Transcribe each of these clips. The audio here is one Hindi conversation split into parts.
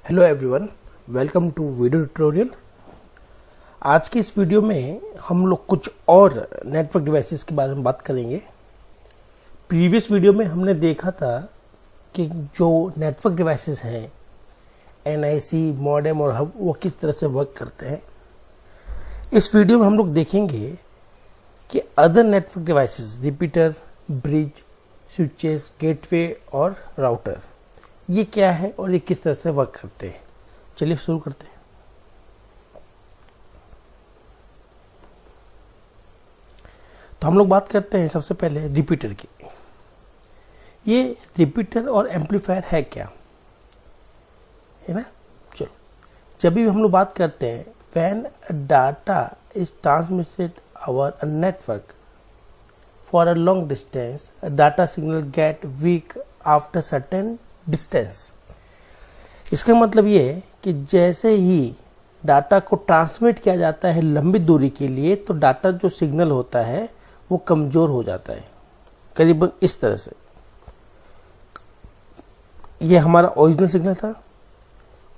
Hello everyone, welcome to video tutorial. आज की इस वीडियो में हम लोग कुछ और नेटवर्क डिवाइसेस के बारे में बात करेंगे। प्रीवियस वीडियो में हमने देखा था कि जो नेटवर्क डिवाइसेस हैं एनआईसी, मॉडेम और हब, वो किस तरह से वर्क करते हैं। इस वीडियो में हम लोग देखेंगे कि other network devices, repeater, bridge, switches, gateway और राउटर, ये क्या है और ये किस तरह से वर्क करते हैं। चलिए शुरू करते हैं। तो हम लोग बात करते हैं सबसे पहले रिपीटर की। ये रिपीटर और एम्पलीफायर है क्या, है ना। चलो, जब भी हम लोग बात करते हैं when data is transmitted over a network for a long distance, data signal get weak after certain distance. इसका मतलब ये है कि जैसे ही डाटा को ट्रांसमिट किया जाता है लंबी दूरी के लिए, तो डाटा जो सिग्नल होता है वो कमजोर हो जाता है, करीबन इस तरह से। ये हमारा ओरिजिनल सिग्नल था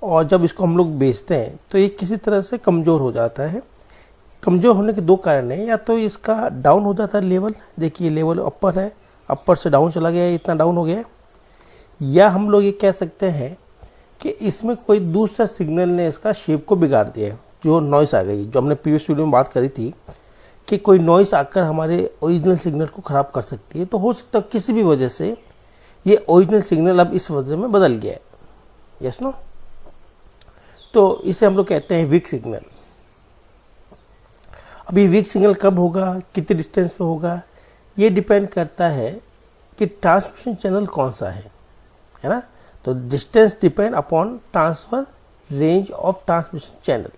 और जब इसको हम लोग भेजते हैं तो ये किसी तरह से कमजोर हो जाता है। कमजोर होने के दो कारण हैं, या तो इसका डाउन हो जाता है लेवल, देखिए लेवल अपर है, अपर से डाउन चला गया, इतना डाउन हो गया। या हम लोग ये कह सकते हैं कि इसमें कोई दूसरा सिग्नल ने इसका शेप को बिगाड़ दिया है, जो नॉइस आ गई, जो हमने प्रीवियस वीडियो में बात करी थी कि कोई नॉइस आकर हमारे ओरिजिनल सिग्नल को खराब कर सकती है। तो हो सकता है किसी भी वजह से ये ओरिजिनल सिग्नल अब इस वजह में बदल गया है। Yes no. तो इसे हम लोग कहते हैं वीक सिग्नल। अभी वीक सिग्नल कब होगा, कितने डिस्टेंस पे होगा, ये डिपेंड करता है कि ट्रांसमिशन चैनल कौन सा है ना। तो distance depend upon transfer range of transmission channel.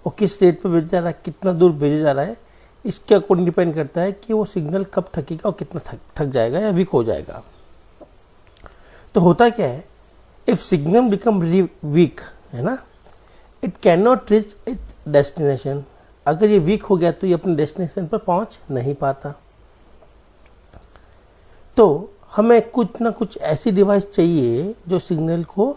वो किस रेट पे भेजा जा रहा है, कितना दूर भेजा जा रहा है, इसके अकॉर्डिंग डिपेंड करता है कि वो सिग्नल कब थकेगा और कितना थक जाएगा या वीक हो जाएगा। तो होता क्या है, इफ सिग्नल बिकम वीक, है ना, it can not reach it destination. अगर ये वीक हो गया तो ये अपने डेस्टिनेशन पर पहुंच नहीं पाता। तो हमें कुछ ना कुछ ऐसी डिवाइस चाहिए जो सिग्नल को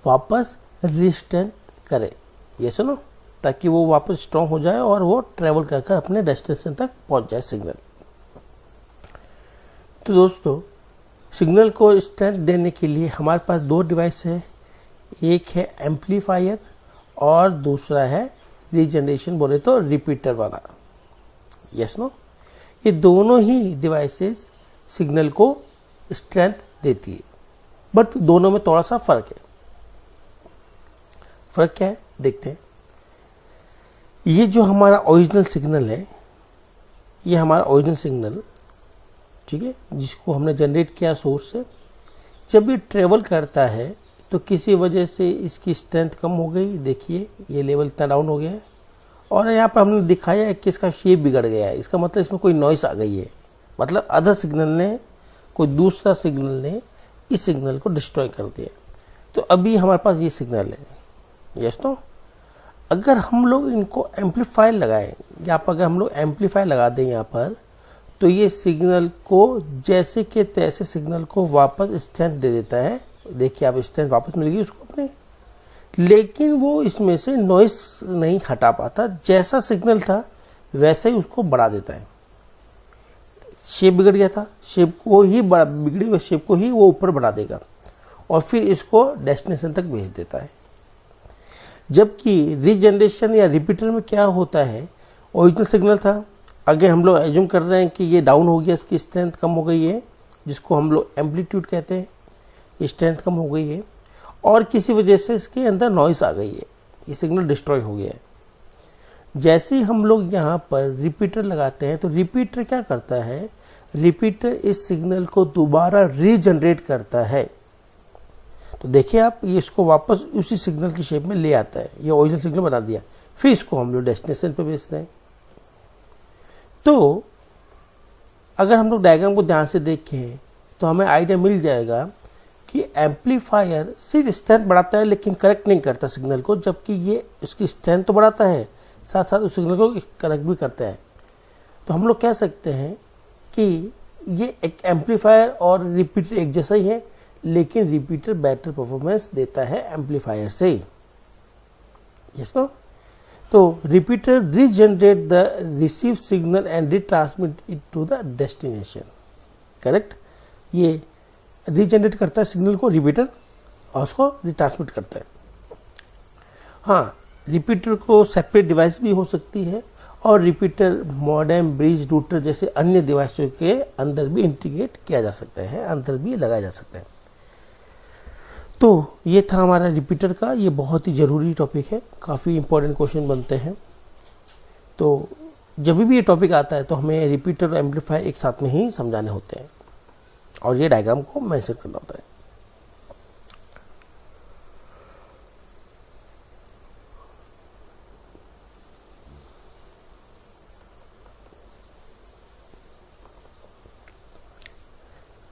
वापस रिस्ट्रेंथ करे, ये सुनो, ताकि वो वापस स्ट्रॉन्ग हो जाए और वो ट्रेवल कर अपने डेस्टिनेशन तक पहुंच जाए सिग्नल। तो दोस्तों, सिग्नल को स्ट्रेंथ देने के लिए हमारे पास दो डिवाइस है, एक है एम्पलीफायर और दूसरा है रीजनरेशन, बोले तो रिपीटर वाला। Yes no. ये दोनों ही डिवाइसेस सिग्नल को स्ट्रेंथ देती है, बट दोनों में थोड़ा सा फर्क है। फर्क क्या है देखते हैं। ये जो हमारा ओरिजिनल सिग्नल है, ये हमारा ओरिजिनल सिग्नल, ठीक है, जिसको हमने जनरेट किया सोर्स से, जब ये ट्रेवल करता है तो किसी वजह से इसकी स्ट्रेंथ कम हो गई। देखिए ये लेवल इतना डाउन हो गया है और यहाँ पर हमने दिखाया है कि इसका शेप बिगड़ गया है। इसका मतलब इसमें कोई नॉइस आ गई है, मतलब अदर सिग्नल ने, कोई दूसरा सिग्नल ने इस सिग्नल को डिस्ट्रॉय कर दिया। तो अभी हमारे पास ये सिग्नल है। Yes no. अगर हम लोग इनको एम्पलीफायर लगाएं, यहाँ पर अगर हम लोग एम्पलीफायर लगा दें यहाँ पर, तो ये सिग्नल को जैसे के तैसे सिग्नल को वापस स्ट्रेंथ दे देता है। देखिए आप, स्ट्रेंथ वापस मिल गई उसको अपने, लेकिन वो इसमें से नॉइस नहीं हटा पाता। जैसा सिग्नल था वैसे ही उसको बढ़ा देता है। शेप बिगड़ गया था, शेप को ही बिगड़ी हुई शेप को ही वो ऊपर बढ़ा देगा और फिर इसको डेस्टिनेशन तक भेज देता है। जबकि रीजनरेशन या रिपीटर में क्या होता है, ओरिजिनल सिग्नल था, आगे हम लोग एज्यूम कर रहे हैं कि ये डाउन हो गया, इसकी स्ट्रेंथ कम हो गई है, जिसको हम लोग एम्पलीट्यूड कहते हैं, ये स्ट्रेंथ कम हो गई है और किसी वजह से इसके अंदर नॉइस आ गई है, ये सिग्नल डिस्ट्रॉय हो गया है। जैसे ही हम लोग यहाँ पर रिपीटर लगाते हैं तो रिपीटर क्या करता है, रिपीटर इस सिग्नल को दोबारा रीजनरेट करता है। तो देखिए आप, ये इसको वापस उसी सिग्नल की शेप में ले आता है, ये ओरिजिनल सिग्नल बना दिया, फिर इसको हम लोग डेस्टिनेशन पे भेजते हैं। तो अगर हम लोग डायग्राम को ध्यान से देखें तो हमें आइडिया मिल जाएगा कि एम्पलीफायर सिर्फ स्ट्रेंथ बढ़ाता है लेकिन करेक्ट नहीं करता सिग्नल को, जबकि ये उसकी स्ट्रेंथ तो बढ़ाता है, साथ साथ उस सिग्नल को करेक्ट भी करता है। तो हम लोग कह सकते हैं कि ये एक एम्पलीफायर और रिपीटर एक जैसा ही है, लेकिन रिपीटर बेटर परफॉर्मेंस देता है एम्पलीफायर से। Yes no? तो repeater regenerate the receive signal and retransmit it to the destination. Correct? ये रीजनरेट करता है सिग्नल को रिपीटर और उसको रिट्रांसमिट करता है। हाँ, रिपीटर को सेपरेट डिवाइस भी हो सकती है और रिपीटर मॉडेम, ब्रिज, रूटर जैसे अन्य डिवाइसों के अंदर भी इंटीग्रेट किया जा सकता है, अंदर भी लगाया जा सकता है। तो ये था हमारा रिपीटर का, ये बहुत ही ज़रूरी टॉपिक है, काफ़ी इंपॉर्टेंट क्वेश्चन बनते हैं। तो जब भी ये टॉपिक आता है तो हमें रिपीटर और एम्पलीफायर एक साथ में ही समझाने होते हैं और ये डायग्राम को मेंशन करना होता है।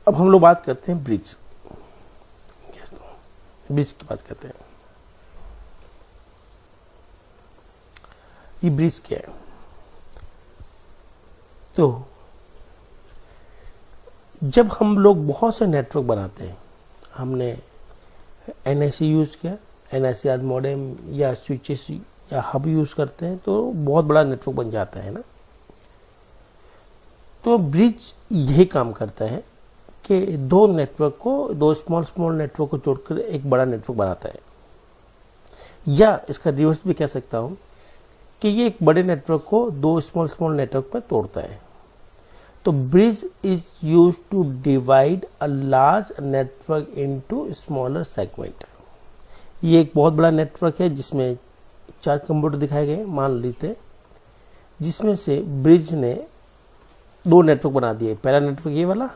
अब हम लोग बात करते हैं ब्रिज। ब्रिज की बात करते हैं। ये ब्रिज क्या है? तो जब हम लोग बहुत से नेटवर्क बनाते हैं, हमने एनआईसी यूज किया, एनआईसी आज मॉडेम या स्विचेस या हब यूज करते हैं तो बहुत बड़ा नेटवर्क बन जाता है ना। तो ब्रिज यही काम करता है कि दो नेटवर्क को, दो स्मॉल नेटवर्क को जोड़कर एक बड़ा नेटवर्क बनाता है। या इसका रिवर्स भी कह सकता हूं कि ये एक बड़े नेटवर्क को दो स्मॉल नेटवर्क में तोड़ता है। तो bridge is used to divide a large network into smaller segment. ये एक बहुत बड़ा नेटवर्क है जिसमें 4 कंप्यूटर दिखाए गए मान लीजिए, जिसमें से ब्रिज ने 2 नेटवर्क बना दिए। पहला नेटवर्क ये वाला,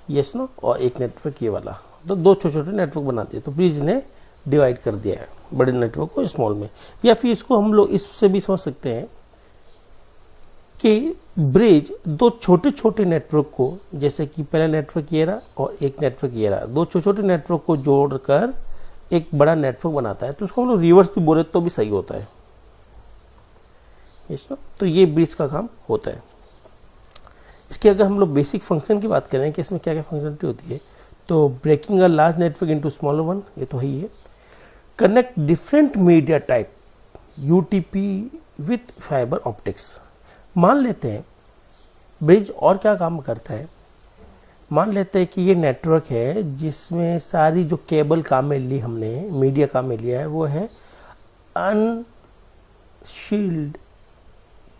यस नो, और एक नेटवर्क ये वाला। तो 2 छोटे नेटवर्क बना दिए। तो ब्रिज ने डिवाइड कर दिया है बड़े नेटवर्क को स्मॉल में। या फिर इसको हम लोग इससे भी समझ सकते हैं कि ब्रिज 2 छोटे नेटवर्क को, जैसे कि पहला नेटवर्क ये रहा और एक नेटवर्क ये रहा, 2 छोटे नेटवर्क को जोड़कर एक बड़ा नेटवर्क बनाता है। तो उसको हम लोग रिवर्स भी बोले तो भी सही होता है। Yes no? तो ये ब्रिज का काम होता है। इसके अगर हम लोग बेसिक फंक्शन की बात करें कि इसमें क्या क्या फंक्शनलिटी होती है, तो breaking a large network into smaller one, ये तो है ही है। Connect different media type UTP with fibre optics. मान लेते हैं ब्रिज और क्या काम करता है। मान लेते हैं कि ये नेटवर्क है जिसमें सारी जो केबल काम में ली हमने, मीडिया काम में लिया है, वो है अनशील्ड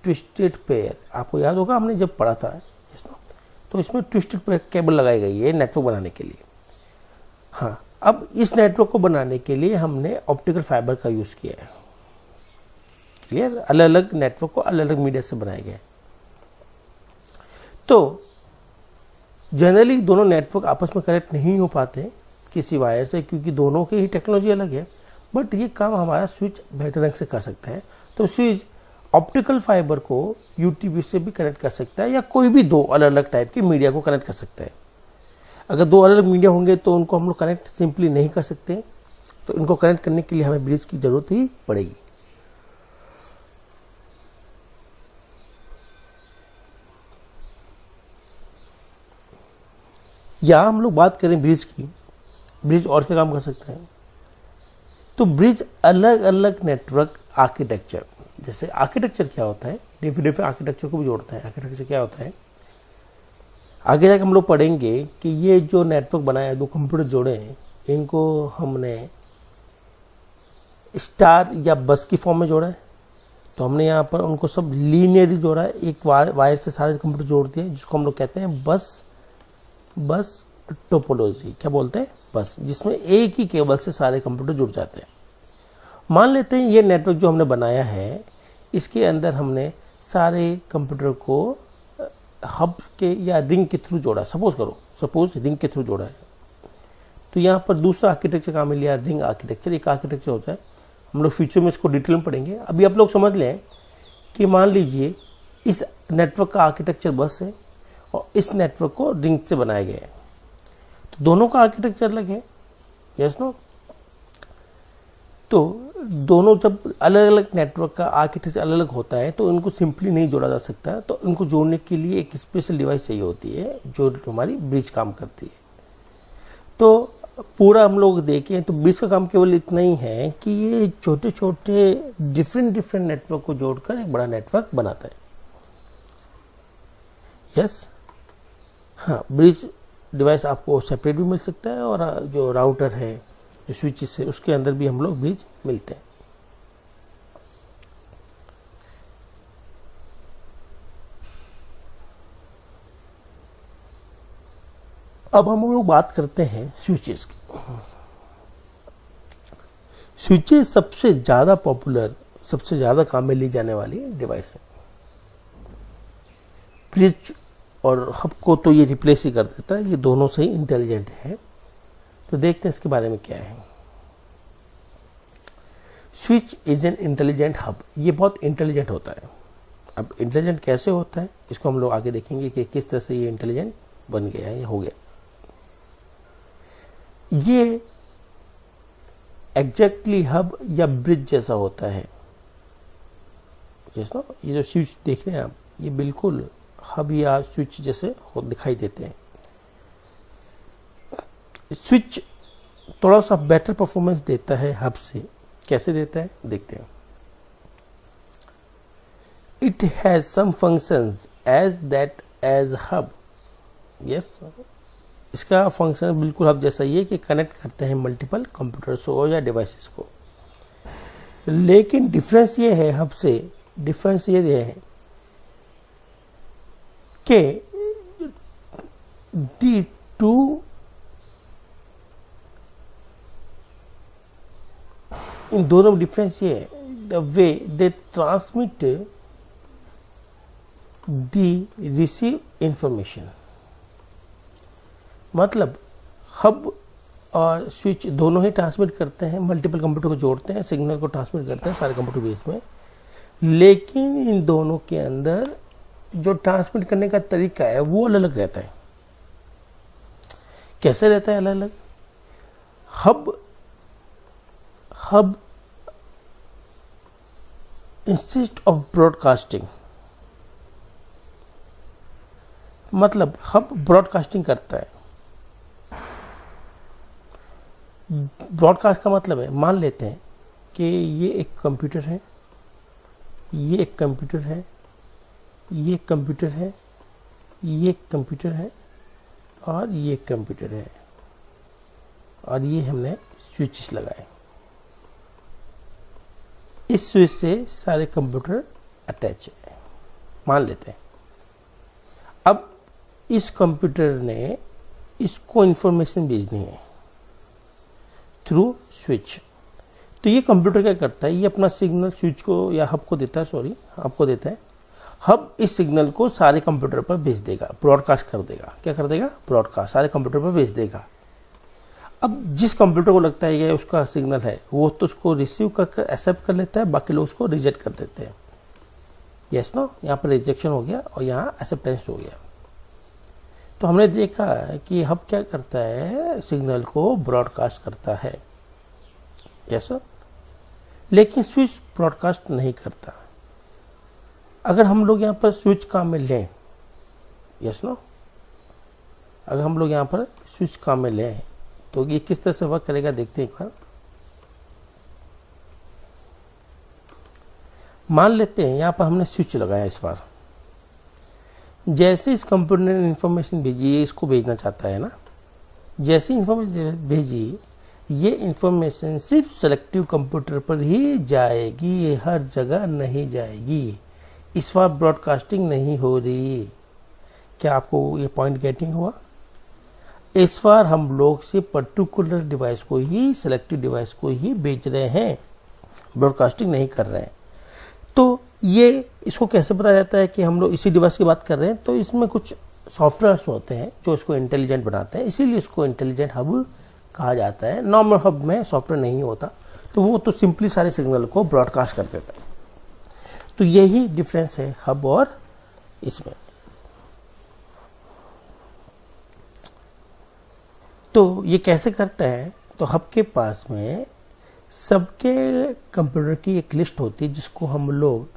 ट्विस्टेड पेयर। आपको याद होगा हमने जब पढ़ा था इसमें, तो इसमें ट्विस्टेड पेयर केबल लगाई गई है नेटवर्क बनाने के लिए। हाँ, अब इस नेटवर्क को बनाने के लिए हमने ऑप्टिकल फाइबर का यूज किया है। क्लियर? अलग अलग नेटवर्क को अलग अलग मीडिया से बनाए गए। तो जनरली दोनों नेटवर्क आपस में कनेक्ट नहीं हो पाते किसी वायर से, क्योंकि दोनों की ही टेक्नोलॉजी अलग है। बट ये काम हमारा स्विच बेहतर ढंग से कर सकता है। तो स्विच ऑप्टिकल फाइबर को यूटीपी से भी कनेक्ट कर सकता है, या कोई भी 2 अलग अलग टाइप की मीडिया को कनेक्ट कर सकता है। अगर 2 अलग अलग मीडिया होंगे तो उनको हम लोग कनेक्ट सिंपली नहीं कर सकते, तो इनको कनेक्ट करने के लिए हमें ब्रिज की जरूरत ही पड़ेगी। या हम लोग बात करें ब्रिज की, ब्रिज और क्या काम कर सकते हैं। तो ब्रिज अलग अलग नेटवर्क आर्किटेक्चर, जैसे आर्किटेक्चर क्या होता है, डिफरेंट आर्किटेक्चर को भी जोड़ता है। आर्किटेक्चर क्या होता है, आगे जाकर हम लोग पढ़ेंगे कि ये जो नेटवर्क बनाया है, 2 कंप्यूटर जोड़े हैं, इनको हमने स्टार या बस की फॉर्म में जोड़ा है। तो हमने यहाँ पर उनको सब लीनियरली जोड़ा है, एक वायर से सारे कंप्यूटर जोड़ दिए, जिसको हम लोग कहते हैं बस टोपोलॉजी। क्या बोलते हैं? बस, जिसमें एक ही केबल से सारे कंप्यूटर जुड़ जाते हैं। मान लेते हैं ये नेटवर्क जो हमने बनाया है, इसके अंदर हमने सारे कंप्यूटर को हब के या रिंग के थ्रू जोड़ा। सपोज रिंग के थ्रू जोड़ा है। तो यहाँ पर दूसरा आर्किटेक्चर काम में लिया, रिंग आर्किटेक्चर। एक आर्किटेक्चर होता है, हम लोग फ्यूचर में इसको डिटेल में पढ़ेंगे। अभी आप लोग समझ लें कि मान लीजिए इस नेटवर्क का आर्किटेक्चर बस है और इस नेटवर्क को रिंग से बनाया गया है। तो दोनों का आर्किटेक्चर अलग है, यस नो। तो दोनों जब अलग अलग नेटवर्क का आर्किटेक्चर अलग अलग होता है तो इनको सिंपली नहीं जोड़ा जा सकता। तो इनको जोड़ने के लिए एक स्पेशल डिवाइस चाहिए होती है जो हमारी ब्रिज काम करती है। तो पूरा हम लोग देखें तो ब्रिज का काम केवल इतना ही है कि ये छोटे छोटे डिफरेंट नेटवर्क को जोड़कर एक बड़ा नेटवर्क बनाता है। यस, हाँ, ब्रिज डिवाइस आपको सेपरेट भी मिल सकता है और जो राउटर है, जो स्विचेस है, उसके अंदर भी हम लोग ब्रिज मिलते हैं। अब हम लोग बात करते हैं स्विचेस की। स्विचेस सबसे ज्यादा पॉपुलर, सबसे ज्यादा काम में ली जाने वाली डिवाइस है। ब्रिज और हब को तो ये रिप्लेस ही कर देता है, ये दोनों से ही इंटेलिजेंट है। तो देखते हैं इसके बारे में क्या है। Switch is an intelligent hub, ये बहुत इंटेलिजेंट होता है। अब इंटेलिजेंट कैसे होता है इसको हम लोग आगे देखेंगे कि किस तरह से ये इंटेलिजेंट बन गया है या हो गया। ये एग्जैक्टली हब या ब्रिज जैसा होता है। ये जो स्विच देख रहे हैं आप, ये बिल्कुल हब या स्विच जैसे दिखाई देते हैं। स्विच थोड़ा सा बेटर परफॉर्मेंस देता है हब से। कैसे देता है देखते हैं। It has some functions as that as hub. Yes, इसका फंक्शन बिल्कुल हब जैसा ही है कि कनेक्ट करते हैं मल्टीपल कंप्यूटर्स को या डिवाइसेस को। लेकिन डिफरेंस ये है हब से, डिफरेंस ये है कि दी टू इन दोनों में डिफरेंस ये है, the way they transmit the receive information. मतलब हब और स्विच दोनों ही ट्रांसमिट करते हैं, मल्टीपल कंप्यूटर को जोड़ते हैं, सिग्नल को ट्रांसमिट करते हैं सारे कंप्यूटर बेस में। लेकिन इन दोनों के अंदर जो ट्रांसमिट करने का तरीका है वो अलग अलग रहता है। कैसे रहता है अलग अलग? हब इंस्टेड ऑफ ब्रॉडकास्टिंग, मतलब हब ब्रॉडकास्टिंग करता है। ब्रॉडकास्ट का मतलब है, मान लेते हैं कि ये एक कंप्यूटर है, ये एक कंप्यूटर है, ये एक कंप्यूटर है, ये एक कंप्यूटर है और ये एक कंप्यूटर है, और ये हमने स्विचेस लगाए। इस स्विच से सारे कंप्यूटर अटैच है, मान लेते हैं। अब इस कंप्यूटर ने इसको इंफॉर्मेशन भेजनी है थ्रू स्विच। तो ये कंप्यूटर क्या करता है, ये अपना सिग्नल स्विच को या हब को देता है, हब को देता है। हब इस सिग्नल को सारे कंप्यूटर पर भेज देगा, ब्रॉडकास्ट कर देगा। क्या कर देगा? ब्रॉडकास्ट सारे कंप्यूटर पर भेज देगा। अब जिस कंप्यूटर को लगता है ये उसका सिग्नल है, वो तो उसको रिसीव कर एक्सेप्ट कर लेता है, बाकी लोग उसको रिजेक्ट कर देते हैं। यस नो, यहाँ पर रिजेक्शन हो गया और यहाँ एक्सेप्टेंस हो गया। तो हमने देखा कि हब क्या करता है, सिग्नल को ब्रॉडकास्ट करता है। यस, लेकिन स्विच ब्रॉडकास्ट नहीं करता। अगर हम लोग यहाँ पर स्विच काम में लें, यस नो, अगर हम लोग यहाँ पर स्विच काम में लें तो ये किस तरह से वर्क करेगा देखते हैं एक बार। मान लेते हैं यहाँ पर हमने स्विच लगाया इस बार। जैसे इस कंप्यूटर ने इंफॉर्मेशन भेजी, ये इसको भेजना चाहता है ना, जैसे इंफॉर्मेशन भेजी, ये इंफॉर्मेशन सिर्फ सेलेक्टिव कंप्यूटर पर ही जाएगी, ये हर जगह नहीं जाएगी। इस बार ब्रॉडकास्टिंग नहीं हो रही। क्या आपको ये पॉइंट गेटिंग हुआ? इस बार हम लोग सिर्फ पर्टिकुलर डिवाइस को ही, सेलेक्टिव डिवाइस को ही बेच रहे हैं, ब्रॉडकास्टिंग नहीं कर रहे हैं। तो ये इसको कैसे पता जाता है कि हम लोग इसी डिवाइस की बात कर रहे हैं? तो इसमें कुछ सॉफ्टवेयर्स होते हैं जो इसको इंटेलिजेंट बनाते हैं, इसीलिए इसको इंटेलिजेंट हब कहा जाता है। नॉर्मल हब में सॉफ्टवेयर नहीं होता, तो वो तो सिंपली सारे सिग्नल को ब्रॉडकास्ट कर देता है। तो यही डिफरेंस है हब और इसमें। तो ये कैसे करता है? तो हब के पास में सबके कंप्यूटर की एक लिस्ट होती है जिसको हम लोग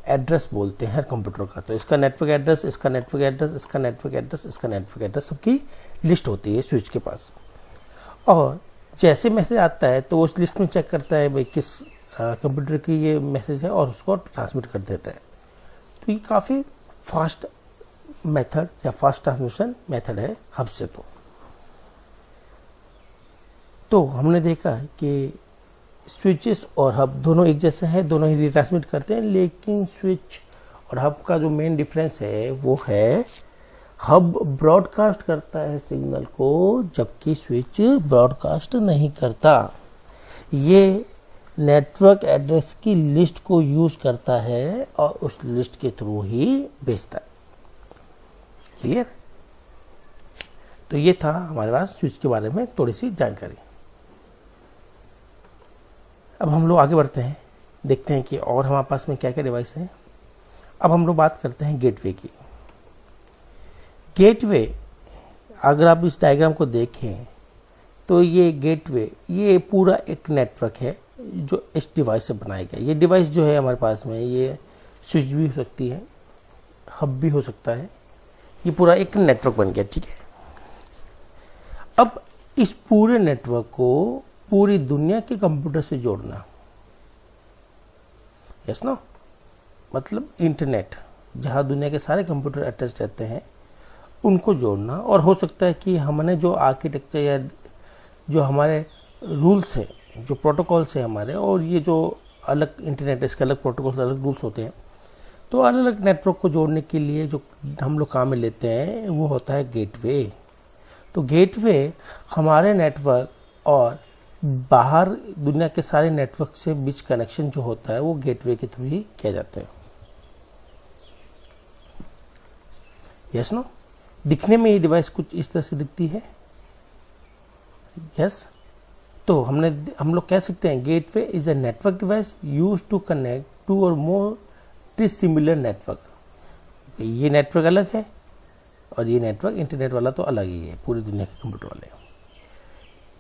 एड्रेस बोलते हैं हर कंप्यूटर का। तो इसका नेटवर्क एड्रेस, इसका नेटवर्क एड्रेस, इसका नेटवर्क एड्रेस, इसका नेटवर्क एड्रेस, सबकी लिस्ट होती है स्विच के पास। और जैसे मैसेज आता है तो उस लिस्ट में चेक करता है भाई किस कंप्यूटर की ये मैसेज है और उसको ट्रांसमिट कर देता है। तो ये काफ़ी फास्ट मेथड या फास्ट ट्रांसमिशन मेथड है हब से। तो हमने देखा कि स्विचेस और हब दोनों एक जैसे हैं, दोनों ही रिट्रांसमिट करते हैं, लेकिन स्विच और हब का जो मेन डिफरेंस है वो है हब ब्रॉडकास्ट करता है सिग्नल को, जबकि स्विच ब्रॉडकास्ट नहीं करता। ये नेटवर्क एड्रेस की लिस्ट को यूज करता है और उस लिस्ट के थ्रू ही भेजता है। क्लियर? तो ये था हमारे पास स्विच के बारे में थोड़ी सी जानकारी। अब हम लोग आगे बढ़ते हैं, देखते हैं कि और हमारे पास में क्या क्या डिवाइस हैं। अब हम लोग बात करते हैं गेटवे की। गेटवे, अगर आप इस डायग्राम को देखें तो ये गेटवे ये पूरा एक नेटवर्क है जो इस डिवाइस से बनाया गया। ये डिवाइस जो है हमारे पास में, ये स्विच भी हो सकती है, हब भी हो सकता है, ये पूरा एक नेटवर्क बन गया। ठीक है, अब इस पूरे नेटवर्क को पूरी दुनिया के कंप्यूटर से जोड़ना, यस नो, मतलब इंटरनेट, जहां दुनिया के सारे कंप्यूटर अटैच रहते हैं उनको जोड़ना। और हो सकता है कि हमने जो आर्किटेक्चर या जो हमारे रूल्स हैं, जो प्रोटोकॉल्स हैं हमारे, और ये जो अलग इंटरनेट इसके अलग प्रोटोकॉल्स अलग रूल्स होते हैं, तो अलग अलग नेटवर्क को जोड़ने के लिए जो हम लोग काम में लेते हैं वो होता है गेटवे। तो गेटवे हमारे नेटवर्क और बाहर दुनिया के सारे नेटवर्क से बीच कनेक्शन जो होता है वो गेटवे के थ्रू ही किया जाता है। Yes no? दिखने में ये डिवाइस कुछ इस तरह से दिखती है। यस, तो हम लोग कह सकते हैं gateway is a network device use to connect to और मोर डिसिमिलर नेटवर्क। ये नेटवर्क अलग है और ये नेटवर्क इंटरनेट वाला तो अलग ही है, पूरी दुनिया के कंप्यूटर वाले।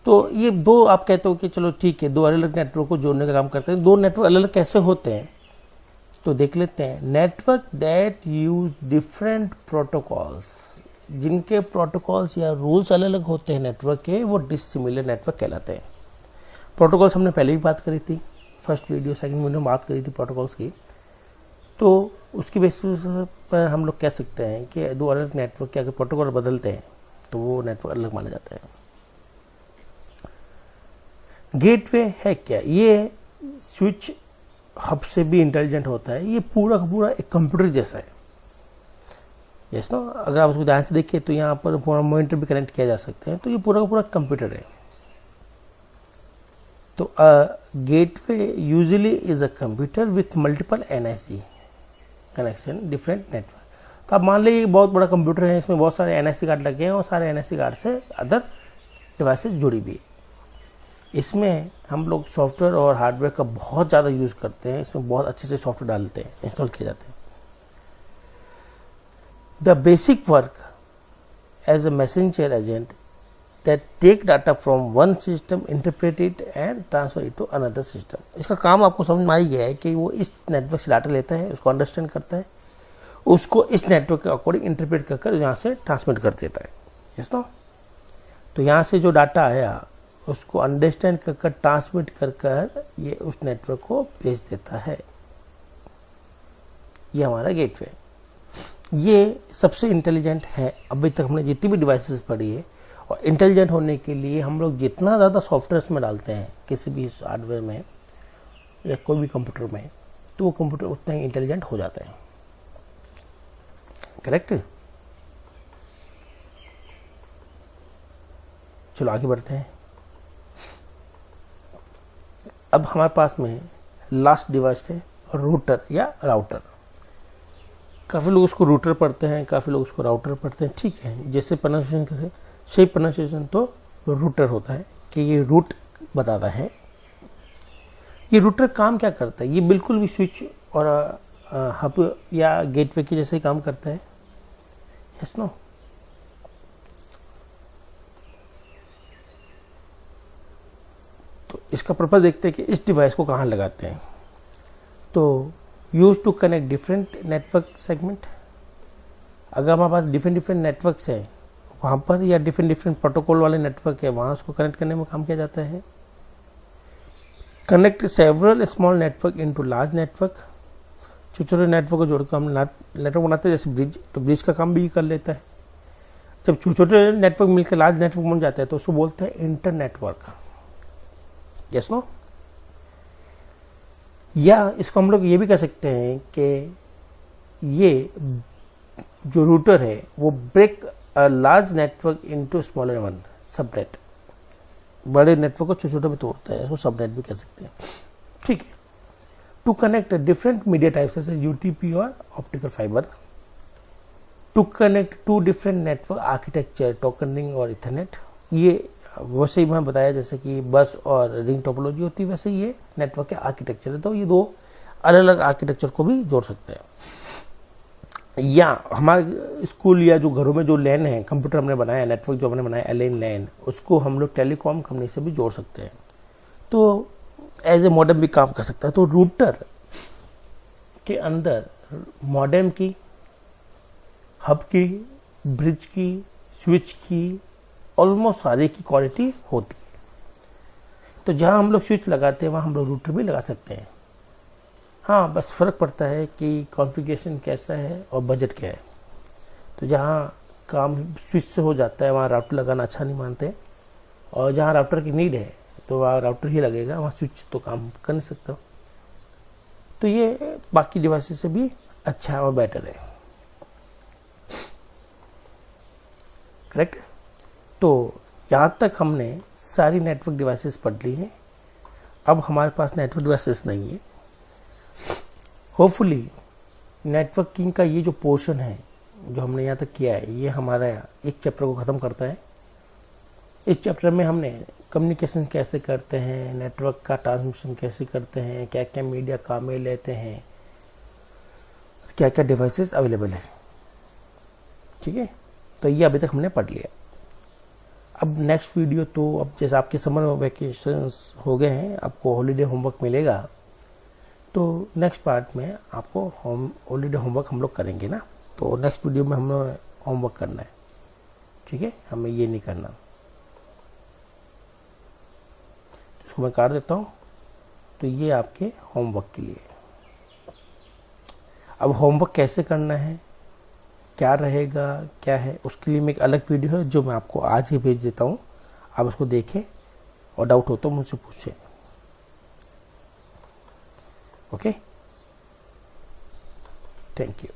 तो ये दो, आप कहते हो कि चलो ठीक है, दो अलग अलग नेटवर्क को जोड़ने का काम करते हैं। दो नेटवर्क अलग अलग कैसे होते हैं तो देख लेते हैं। Network that use different protocols, जिनके प्रोटोकॉल्स या रूल्स अलग अलग होते हैं नेटवर्क के, वो डिसिमिलर नेटवर्क कहलाते हैं। प्रोटोकॉल्स हमने पहले भी बात करी थी, फर्स्ट वीडियो सेकंड वीडियो में बात करी थी प्रोटोकॉल्स की। तो उसकी बेसिस पर हम लोग कह सकते हैं कि दो अलग नेटवर्क के अगर प्रोटोकॉल बदलते हैं तो वो नेटवर्क अलग माना जाता है। गेटवे है क्या? ये स्विच हब से भी इंटेलिजेंट होता है। ये पूरा का पूरा एक कंप्यूटर जैसा है। Yes no? अगर आप उसको ध्यान से देखिए तो यहाँ पर पूरा मॉनिटर भी कनेक्ट किया जा सकते हैं। तो ये पूरा का पूरा कंप्यूटर है। तो gateway usually is a computer with multiple NIC connection different network. तो आप मान लीजिए बहुत बड़ा कंप्यूटर है, इसमें बहुत सारे एनआईसी कार्ड लगे हैं और सारे एनआईसी कार्ड से अदर डिवाइसेस जुड़ी भी है। इसमें हम लोग सॉफ्टवेयर और हार्डवेयर का बहुत ज़्यादा यूज़ करते हैं। इसमें बहुत अच्छे से सॉफ्टवेयर डालते हैं, इंस्टॉल किए जाते हैं। The basic work as a messenger agent that take data from one system, interpret it and transfer it to another system. इसका काम आपको समझ में आ ही गया है कि वो इस नेटवर्क से डाटा लेता है, उसको अंडरस्टैंड करता है, उसको इस नेटवर्क के अकॉर्डिंग इंटरप्रेट कर यहाँ से ट्रांसमिट कर देता है। Yes no? तो यहाँ से जो डाटा आया उसको अंडरस्टैंड कर ट्रांसमिट कर ये उस नेटवर्क को भेज देता है। ये हमारा गेटवे, ये सबसे इंटेलिजेंट है। अभी तक हमने जितनी भी डिवाइसेस पढ़ी है, और इंटेलिजेंट होने के लिए हम लोग जितना ज़्यादा सॉफ्टवेयर में डालते हैं किसी भी हार्डवेयर में या कोई भी कंप्यूटर में, तो वो कंप्यूटर उतना ही इंटेलिजेंट हो जाता है। करेक्ट? चलो आगे बढ़ते हैं। अब हमारे पास में लास्ट डिवाइस है रूटर या राउटर। काफ़ी लोग उसको रूटर पढ़ते हैं, काफ़ी लोग उसको राउटर पढ़ते हैं। ठीक है, जैसे प्रोनाउंसिएशन करें, सही प्रोनाउंसिएशन तो रूटर होता है कि ये रूट बताता है। ये रूटर काम क्या करता है? ये बिल्कुल भी स्विच और हब या गेटवे के जैसे काम करता है। Yes no? तो इसका पर्पज देखते हैं कि इस डिवाइस को कहाँ लगाते हैं। तो use to connect different network segment. अगर हमारे पास डिफरेंट नेटवर्क्स हैं, वहाँ पर, या डिफरेंट प्रोटोकॉल वाले नेटवर्क है वहाँ उसको कनेक्ट करने में काम किया जाता है। Connect several small network into large network, छोटे छोटे नेटवर्क को जोड़कर हम नेटवर्क बनाते हैं, जैसे ब्रिज, तो ब्रिज का काम भी कर लेता है। जब छोटे छोटे नेटवर्क मिलकर लार्ज नेटवर्क बन जाता है तो उसको बोलते हैं इंटर नेटवर्क। Yes no? या इसको हम लोग ये भी कह सकते हैं कि ये जो रूटर है वो break a large network into smaller one, subnet, बड़े नेटवर्क को छोटे छोटे में तोड़ता है, इसको सबनेट भी कह सकते हैं। ठीक है। To connect different media types जैसे यूटीपी और optical fibre, to connect to different network architecture, token ring और इथरनेट, ये वैसे ही मैं बताया जैसे कि बस और रिंग टोपोलॉजी होती है, वैसे ये नेटवर्क के आर्किटेक्चर है। तो ये दो अलग अलग आर्किटेक्चर को भी जोड़ सकते हैं। या हमारे स्कूल या जो घरों में जो लैन है, कंप्यूटर हमने बनाया, नेटवर्क जो हमने बनाया एलएन लैन, उसको हम लोग टेलीकॉम कंपनी से भी जोड़ सकते हैं, तो एज ए मॉडेम भी काम कर सकता है। तो रूटर के अंदर मॉडेम की, हब की, ब्रिज की, स्विच की, ऑलमोस्ट सारे की क्वालिटी होती है। तो जहां हम लोग स्विच लगाते हैं वहां हम लोग रूटर भी लगा सकते हैं। हाँ, बस फर्क पड़ता है कि कॉन्फ़िगरेशन कैसा है और बजट क्या है। तो जहाँ काम स्विच से हो जाता है वहाँ राउटर लगाना अच्छा नहीं मानते, और जहाँ राउटर की नीड है तो वहाँ राउटर ही लगेगा, वहाँ स्विच तो काम कर नहीं सकता। तो ये बाकी डिवाइसेस से भी अच्छा और बेटर है। करेक्ट? तो यहाँ तक हमने सारी नेटवर्क डिवाइसेस पढ़ ली हैं। अब हमारे पास नेटवर्क डिवाइसेस नहीं है। होपफुली नेटवर्किंग का ये जो पोर्शन है जो हमने यहाँ तक किया है, ये हमारा एक चैप्टर को ख़त्म करता है। इस चैप्टर में हमने कम्युनिकेशन कैसे करते हैं, नेटवर्क का ट्रांसमिशन कैसे करते हैं, क्या क्या मीडिया काम में लेते हैं, क्या क्या डिवाइसेस अवेलेबल है। ठीक है, तो ये अभी तक हमने पढ़ लिया। अब नेक्स्ट वीडियो, तो अब जैसे आपके समर वेकेशंस हो गए हैं, आपको हॉलीडे होमवर्क मिलेगा, तो नेक्स्ट पार्ट में आपको हॉलीडे होमवर्क हम लोग करेंगे ना। तो नेक्स्ट वीडियो में हमें होमवर्क करना है। ठीक है, हमें ये नहीं करना। इसको मैं काट देता हूँ। तो ये आपके होमवर्क के लिए। अब होमवर्क कैसे करना है, क्या रहेगा, क्या है, उसके लिए मैं एक अलग वीडियो है जो मैं आपको आज ही भेज देता हूँ। आप उसको देखें और डाउट हो तो मुझसे पूछें। Okay, thank you.